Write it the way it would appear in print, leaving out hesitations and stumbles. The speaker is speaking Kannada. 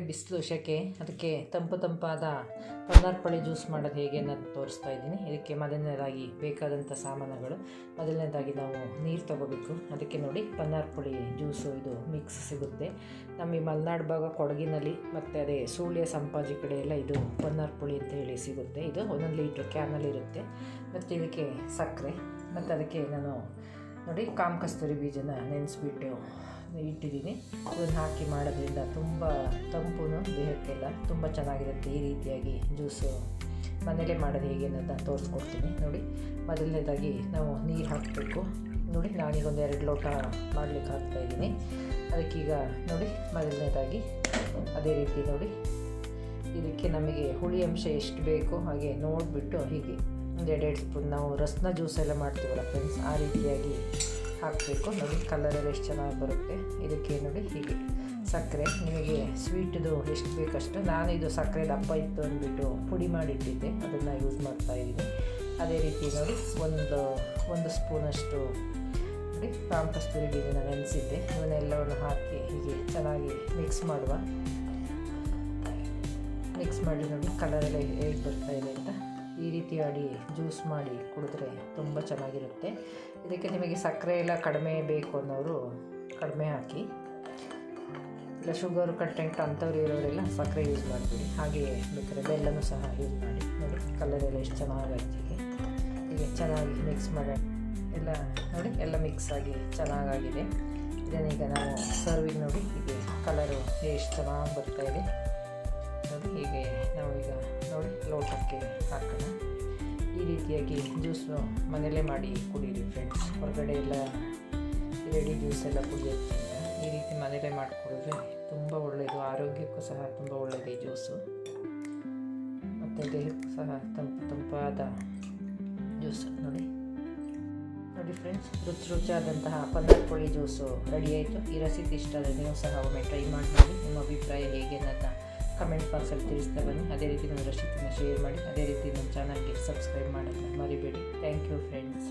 ಬಿಸಿಲು ಸೆಕೆ, ಅದಕ್ಕೆ ತಂಪಾದ ಪನ್ನೀರ್ಪಳಿ ಜ್ಯೂಸ್ ಮಾಡೋದು ಹೇಗೆ ಅನ್ನೋದು ತೋರಿಸ್ತಾ ಇದ್ದೀನಿ. ಇದಕ್ಕೆ ಮೊದಲನೇದಾಗಿ ಬೇಕಾದಂಥ ಸಾಮಾನುಗಳು, ಮೊದಲನೇದಾಗಿ ನಾವು ನೀರು ತೊಗೋಬೇಕು. ಅದಕ್ಕೆ ನೋಡಿ ಪನ್ನೀರ್ಪಳಿ ಜ್ಯೂಸು ಇದು ಮಿಕ್ಸ್ ಸಿಗುತ್ತೆ. ನಮ್ಮ ಈ ಮಲೆನಾಡು ಭಾಗ ಕೊಡಗಿನಲ್ಲಿ ಮತ್ತು ಅದೇ ಸುಳ್ಯ ಸಂಪಾಜಿ ಕಡೆ ಎಲ್ಲ ಇದು ಪನ್ನೀರ್ಪಳಿ ಅಂತ ಹೇಳಿ ಸಿಗುತ್ತೆ. ಇದು 1 ಲೀಟ್ರ್ ಕ್ಯಾನಲ್ಲಿರುತ್ತೆ. ಮತ್ತು ಇದಕ್ಕೆ ಸಕ್ಕರೆ, ಮತ್ತು ಅದಕ್ಕೆ ನಾನು ನೋಡಿ ಕಸ್ತೂರಿ ಬೀಜನ ನೆನೆಸ್ಬಿಟ್ಟು ಇಟ್ಟಿದ್ದೀನಿ. ಇದನ್ನು ಹಾಕಿ ಮಾಡೋದ್ರಿಂದ ತುಂಬ ತಂಪು ದೇಹಕ್ಕೆಲ್ಲ ತುಂಬ ಚೆನ್ನಾಗಿರುತ್ತೆ. ಈ ರೀತಿಯಾಗಿ ಜ್ಯೂಸು ಮನೇಲೇ ಮಾಡೋದು ಹೇಗೆ ಅನ್ನೋದನ್ನ ತೋರಿಸ್ಕೊಡ್ತೀನಿ ನೋಡಿ. ಮೊದಲನೇದಾಗಿ ನಾವು ನೀರು ಹಾಕಬೇಕು. ನೋಡಿ ನಾನೀಗ 2 ಲೋಟ ಮಾಡಲಿಕ್ಕೆ ಹಾಕ್ತಾಯಿದ್ದೀನಿ. ಅದಕ್ಕೀಗ ನೋಡಿ ಮೊದಲನೇದಾಗಿ ಅದೇ ರೀತಿ ನೋಡಿ ಇದಕ್ಕೆ ನಮಗೆ ಹುಳಿ ಅಂಶ ಎಷ್ಟು ಬೇಕು ಹಾಗೆ ನೋಡಿಬಿಟ್ಟು ಹೀಗೆ 1-2 ಸ್ಪೂನ್ ನಾವು ರಸನ ಜ್ಯೂಸ್ ಎಲ್ಲ ಮಾಡ್ತೀವಲ್ಲ ಫ್ರೆಂಡ್ಸ್, ಆ ರೀತಿಯಾಗಿ ಹಾಕಬೇಕು. ನೋಡಿ ಕಲರೆಲ್ಲ ಎಷ್ಟು ಚೆನ್ನಾಗಿ ಬರುತ್ತೆ. ಇದಕ್ಕೆ ನೋಡಿ ಹೀಗೆ ಸಕ್ಕರೆ, ನಿಮಗೆ ಸ್ವೀಟ್ದು ಎಷ್ಟು ಬೇಕಷ್ಟು. ನಾನು ಇದು ಸಕ್ಕರೆ ದಪ್ಪ ಇತ್ತು ಅಂದ್ಬಿಟ್ಟು ಪುಡಿ ಮಾಡಿಟ್ಟಿದ್ದೆ, ಅದನ್ನು ಯೂಸ್ ಮಾಡ್ತಾಯಿದ್ದೀನಿ. ಅದೇ ರೀತಿ ನೋಡಿ ಒಂದು ಸ್ಪೂನಷ್ಟು ನೋಡಿ ಕಸ್ತೂರಿ ಬೀಜನ ನೆನೆಸಿದ್ದೆ. ಇವನ್ನೆಲ್ಲವನ್ನು ಹಾಕಿ ಹೀಗೆ ಚೆನ್ನಾಗಿ ಮಿಕ್ಸ್ ಮಾಡಿ ನೋಡಿ ಕಲರೆಲ್ಲ ಹೇಗೆ ಬರ್ತಾಯಿದೆ ಅಂತ. ಈ ರೀತಿ ಮಾಡಿ ಜ್ಯೂಸ್ ಮಾಡಿ ಕುಡಿದ್ರೆ ತುಂಬ ಚೆನ್ನಾಗಿರುತ್ತೆ. ಇದಕ್ಕೆ ನಿಮಗೆ ಸಕ್ಕರೆ ಎಲ್ಲ ಕಡಿಮೆ ಬೇಕು ಅನ್ನೋರು ಕಡಿಮೆ ಹಾಕಿ, ಇಲ್ಲ ಶುಗರ್ ಕಂಟೆಂಟ್ ಅಂಥವ್ರು ಇರೋರೆಲ್ಲ ಸಕ್ಕರೆ ಯೂಸ್ ಮಾಡ್ತೀವಿ. ಹಾಗೆ ಬೇಕಾದ್ರೆ ಬೆಲ್ಲನೂ ಸಹ ಯೂಸ್ ಮಾಡಿ. ನೋಡಿ ಕಲರೆಲ್ಲ ಎಷ್ಟು ಚೆನ್ನಾಗಾಯ್ತು. ಹೀಗೆ ಚೆನ್ನಾಗಿ ಮಿಕ್ಸ್ ಮಾಡಿ ಎಲ್ಲ ನೋಡಿ ಎಲ್ಲ ಮಿಕ್ಸ್ ಆಗಿ ಚೆನ್ನಾಗಾಗಿದೆ. ಇದನ್ನೀಗ ನಾವು ಸರ್ವಿಗೆ ನೋಡಿ ಹೀಗೆ ಕಲರು ಎಷ್ಟು ಚೆನ್ನಾಗಿ ಬರ್ತಾಯಿದೆ ನೋಡಿ. ಹೀಗೆ ನಾವೀಗ ನೋಡಿ ಲೋಟಕ್ಕೆ ಹಾಕೋಣ. ಈ ರೀತಿಯಾಗಿ ಜ್ಯೂಸು ಮನೆಯಲ್ಲೇ ಮಾಡಿ ಕುಡೀರಿ ಫ್ರೆಂಡ್ಸ್. ಹೊರಗಡೆ ಎಲ್ಲ ರೆಡಿ ಜ್ಯೂಸ್ ಎಲ್ಲ ಕುಡಿಯೋದ್ರಿಂದ ಈ ರೀತಿ ಮನೆಯಲ್ಲೇ ಮಾಡಿಕೊಡಿದ್ರೆ ತುಂಬ ಒಳ್ಳೆಯದು. ಆರೋಗ್ಯಕ್ಕೂ ಸಹ ತುಂಬ ಒಳ್ಳೆಯದು ಈ ಜ್ಯೂಸು, ಮತ್ತು ದೇಹಕ್ಕೂ ಸಹ ತಂಪಾದ ಜ್ಯೂಸು ನೋಡಿ ಫ್ರೆಂಡ್ಸ್. ರುಚಿಯಾದಂತಹ ಪನ್ನೀರ್ಪಳಿ ಜ್ಯೂಸು ರೆಡಿ ಆಯಿತು. ಈ ರೆಸಿಪಿ ಇಷ್ಟ ಆದರೆ ನೀವು ಸಹ ಒಮ್ಮೆ ಟ್ರೈ ಮಾಡಿ ನೋಡಿ. ನಿಮ್ಮ ಅಭಿಪ್ರಾಯ ಹೇಗೆ ಅನ್ನೋದನ್ನ ಕಮೆಂಟ್ ಬಾಕ್ಸಲ್ಲಿ ತಿಳಿಸ್ತಾ ಬನ್ನಿ. ಅದೇ ರೀತಿ ನನ್ನ ರೆಸಿಪಿನ ಶೇರ್ ಮಾಡಿ. ಅದೇ ರೀತಿ ನಮ್ಮ ಚಾನಲ್ಗೆ ಸಬ್ಸ್ಕ್ರೈಬ್ ಮಾಡೋದನ್ನ ಮರಿಬೇಡಿ. Thank you friends.